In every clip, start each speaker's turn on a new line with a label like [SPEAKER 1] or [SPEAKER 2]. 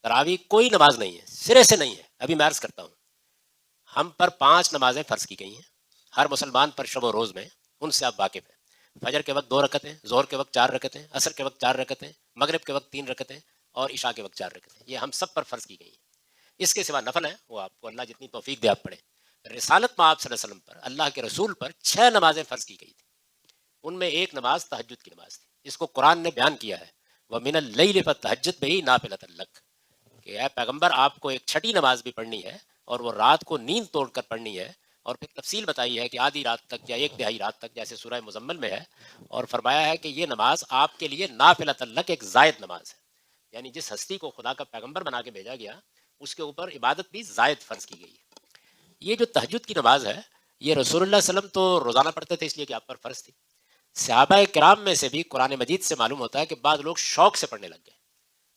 [SPEAKER 1] تراویح کوئی نماز نہیں ہے، سرے سے نہیں ہے. ابھی میں عرض کرتا ہوں، ہم پر 5 نمازیں فرض کی گئی ہیں ہر مسلمان پر شب و روز میں، ان سے آپ واقف ہیں. فجر کے وقت 2 رکعتیں، ظہر کے وقت 4 رکعتیں، عصر کے وقت 4 رکعتیں، مغرب کے وقت 3 رکعتیں، اور عشاء کے وقت 4 رکعتیں. یہ ہم سب پر فرض کی گئی ہیں. اس کے سوا نفل ہے، وہ آپ کو اللہ جتنی توفیق دے آپ پڑھیں. رسالت میں آپ صلی اللہ علیہ وسلم پر، اللہ کے رسول پر 6 نمازیں فرض کی گئی تھی. ان میں ایک نماز تہجد کی نماز تھی. اس کو قرآن نے بیان کیا ہے، وَمِنَ اللَّيْلِ فَتَهَجَّدْ بِهِ نَافِلَةً لَكَ، کہ اے پیغمبر آپ کو ایک چھٹی نماز بھی پڑھنی ہے اور وہ رات کو نیند توڑ کر پڑھنی ہے. اور پھر تفصیل بتائی ہے کہ آدھی رات تک یا 1/3 رات تک، جیسے سورہ مزمل میں ہے. اور فرمایا ہے کہ یہ نماز آپ کے لیے نافلۃ لک، ایک زائد نماز ہے. یعنی جس ہستی کو خدا کا پیغمبر بنا کے بھیجا گیا، اس کے اوپر عبادت بھی زائد فرض کی گئی ہے. یہ جو تہجد کی نماز ہے، یہ رسول اللہ صلی اللہ علیہ وسلم تو روزانہ پڑھتے تھے، اس لیے کہ آپ پر فرض تھی. صحابہ کرام میں سے بھی قرآن مجید سے معلوم ہوتا ہے کہ بعض لوگ شوق سے پڑھنے لگ گئے.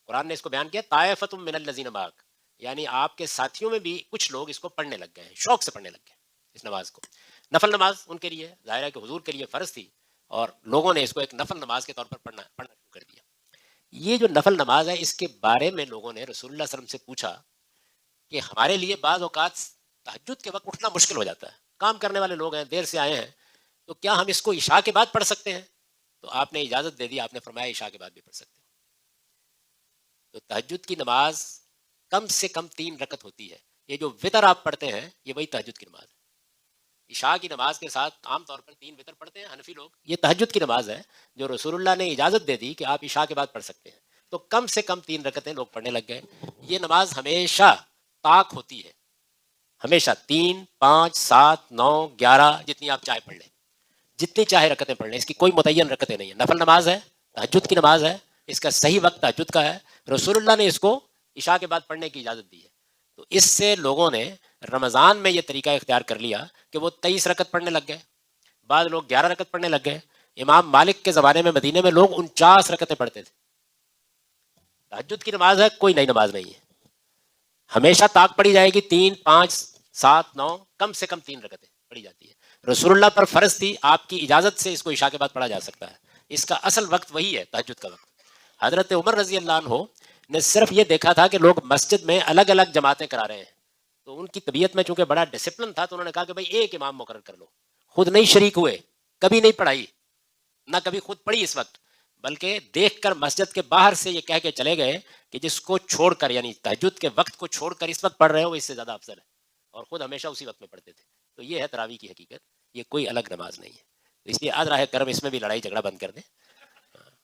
[SPEAKER 1] قرآن نے اس کو بیان کیا طائفۃ من الذین معک، یعنی آپ کے ساتھیوں میں بھی کچھ لوگ اس کو پڑھنے لگ گئے ہیں، شوق سے پڑھنے لگ گئے اس نماز کو. نفل نماز ان کے لیے ظاہر ہے کہ حضور کے لیے فرض تھی، اور لوگوں نے اس کو ایک نفل نماز کے طور پر پڑھنا شروع کر دیا. یہ جو نفل نماز ہے، اس کے بارے میں لوگوں نے رسول اللہ صلی اللہ علیہ وسلم سے پوچھا کہ ہمارے لیے بعض اوقات تہجد کے وقت اٹھنا مشکل ہو جاتا ہے، کام کرنے والے لوگ ہیں، دیر سے آئے ہیں، تو کیا ہم اس کو عشاء کے بعد پڑھ سکتے ہیں؟ تو آپ نے اجازت دے دی، آپ نے فرمایا عشاء کے بعد بھی پڑھ سکتے ہیں. تو تہجد کی نماز کم سے کم 3 رکعت ہوتی ہے. یہ جو وطر آپ پڑھتے ہیں، یہ وہی تہجد کی نماز ہے. عشاء کی نماز کے ساتھ عام طور پر 3 وطر پڑھتے ہیں حنفی لوگ. یہ تہجد کی نماز ہے جو رسول اللہ نے اجازت دے دی کہ آپ عشاء کے بعد پڑھ سکتے ہیں. تو کم سے کم 3 رکعتیں لوگ پڑھنے لگ گئے. یہ نماز ہمیشہ طاق ہوتی ہے، ہمیشہ 3، 5، 7، 9، 11، جتنی آپ چاہے پڑھ لیں، جتنی چاہے رکعتیں پڑھ لیں. اس کی کوئی متعین رکعتیں نہیں ہیں. نفل نماز ہے، تہجد کی نماز ہے، اس کا صحیح وقت تہجد کا ہے. رسول اللہ نے اس کو عشاء کے بعد پڑھنے کی اجازت دی ہے. تو اس سے لوگوں نے رمضان میں یہ طریقہ اختیار کر لیا کہ وہ 23 رکعت پڑھنے لگ گئے، بعض لوگ 11 رکعت پڑھنے لگ گئے. امام مالک کے زمانے میں مدینے میں لوگ 49 رکعتیں پڑھتے تھے. تہجد کی نماز ہے، کوئی نئی نماز نہیں ہے، ہمیشہ طاق پڑھی جائے گی. 3، 5، 7، 9، کم سے کم 3 رکعتیں پڑھی جاتی ہے. رسول اللہ پر فرض تھی، آپ کی اجازت سے اس کو عشاء کے بعد پڑھا جا سکتا ہے. اس کا اصل وقت وہی ہے، تہجد کا وقت. حضرت عمر رضی اللہ عنہ نے صرف یہ دیکھا تھا کہ لوگ مسجد میں الگ الگ جماعتیں کرا رہے ہیں، تو ان کی طبیعت میں چونکہ بڑا ڈسپلن تھا، تو انہوں نے کہا کہ بھائی ایک امام مقرر کر لو. خود نہیں شریک ہوئے، کبھی نہیں پڑھائی، نہ کبھی خود پڑھی اس وقت، بلکہ دیکھ کر مسجد کے باہر سے یہ کہہ کے چلے گئے کہ جس کو چھوڑ کر، یعنی تہجد کے وقت کو چھوڑ کر اس وقت پڑھ رہے ہو، اس سے زیادہ افضل ہے. اور خود ہمیشہ اسی وقت میں پڑھتے تھے. تو یہ ہے تراویح کی حقیقت، یہ کوئی الگ نماز نہیں ہے. اس لیے آج راہ کرم اس میں بھی لڑائی جھگڑا بند کر دیں.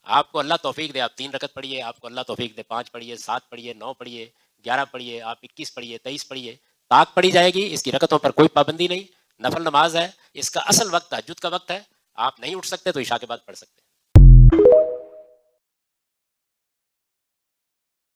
[SPEAKER 1] آپ کو اللہ توفیق دے، آپ 3 رکعت پڑھیے، آپ کو اللہ توفیق دے 5 پڑھیے، 7 پڑھیے، 9 پڑھیے، 11 پڑھیے، آپ 21 پڑھیے، 23 پڑھیے، طاق پڑھی جائے گی. اس کی رکعتوں پر کوئی پابندی نہیں. نفل نماز ہے، اس کا اصل وقت تہجد کا وقت ہے. آپ نہیں اٹھ سکتے تو عشاء کے بعد پڑھ سکتے ہیں.